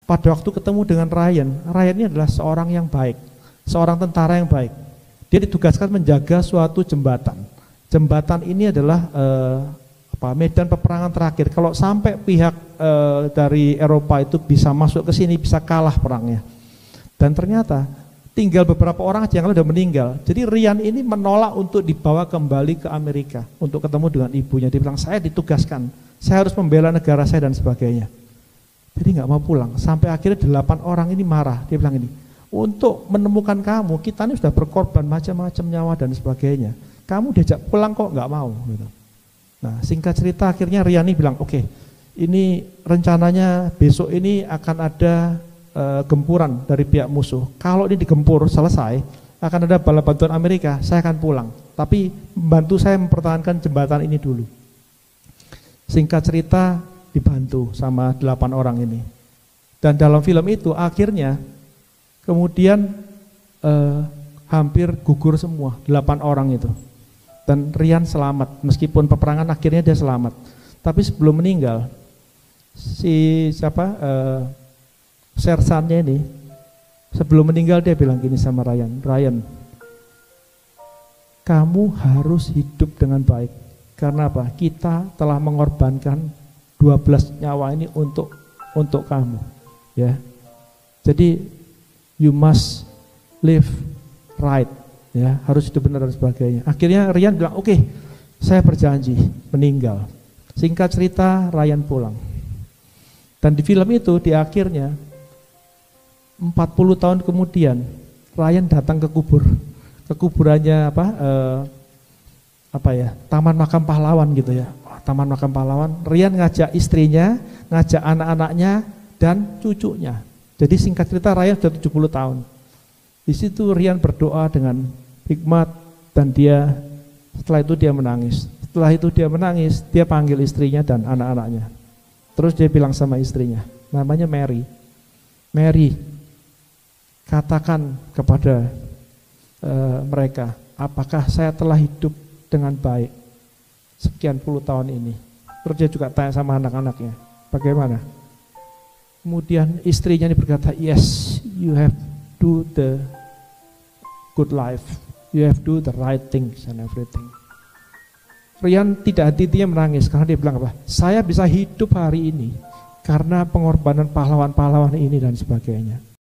pada waktu ketemu dengan Ryan ini adalah seorang yang baik, seorang tentara yang baik. Dia ditugaskan menjaga suatu jembatan. Jembatan ini adalah medan peperangan terakhir. Kalau sampai pihak dari Eropa itu bisa masuk ke sini, bisa kalah perangnya. Dan ternyata tinggal beberapa orang aja yang sudah meninggal. Jadi Ryan ini menolak untuk dibawa kembali ke Amerika untuk ketemu dengan ibunya. Dia bilang, saya ditugaskan, saya harus membela negara saya dan sebagainya. Jadi nggak mau pulang. Sampai akhirnya 8 orang ini marah. Dia bilang ini, untuk menemukan kamu, kita ini sudah berkorban macam-macam nyawa dan sebagainya. Kamu diajak pulang kok nggak mau. Gitu. Nah, singkat cerita akhirnya Ryan ini bilang, oke, ini rencananya besok ini akan ada gempuran dari pihak musuh. Kalau ini digempur selesai, akan ada bala bantuan Amerika, saya akan pulang. Tapi bantu saya mempertahankan jembatan ini dulu. Singkat cerita, dibantu sama 8 orang ini. Dan dalam film itu akhirnya kemudian hampir gugur semua 8 orang itu. Dan Ryan selamat, meskipun peperangan akhirnya dia selamat. Tapi sebelum meninggal, sersannya ini sebelum meninggal dia bilang gini sama Ryan, kamu harus hidup dengan baik. Karena apa? Kita telah mengorbankan 12 nyawa ini untuk kamu, ya. Jadi you must live right, ya, harus hidup benar dan sebagainya. Akhirnya Ryan bilang, oke, saya berjanji meninggal. Singkat cerita, Ryan pulang. Dan di film itu di akhirnya 40 tahun kemudian Ryan datang ke kuburannya Taman Makam Pahlawan gitu ya. Taman Makam Pahlawan. Ryan ngajak istrinya, ngajak anak-anaknya dan cucunya. Jadi singkat cerita Ryan sudah 70 tahun. Di situ Ryan berdoa dengan hikmat dan setelah itu dia menangis. Setelah itu dia menangis, dia panggil istrinya dan anak-anaknya. Terus dia bilang sama istrinya, namanya Mary. Mary, katakan kepada mereka, apakah saya telah hidup dengan baik sekian puluh tahun ini. Terus dia juga tanya sama anak-anaknya, bagaimana? Kemudian istrinya ini berkata, yes, you have do the good life, you have do the right things and everything. Ryan tidak henti-hentinya menangis karena dia bilang apa? Saya bisa hidup hari ini karena pengorbanan pahlawan-pahlawan ini dan sebagainya.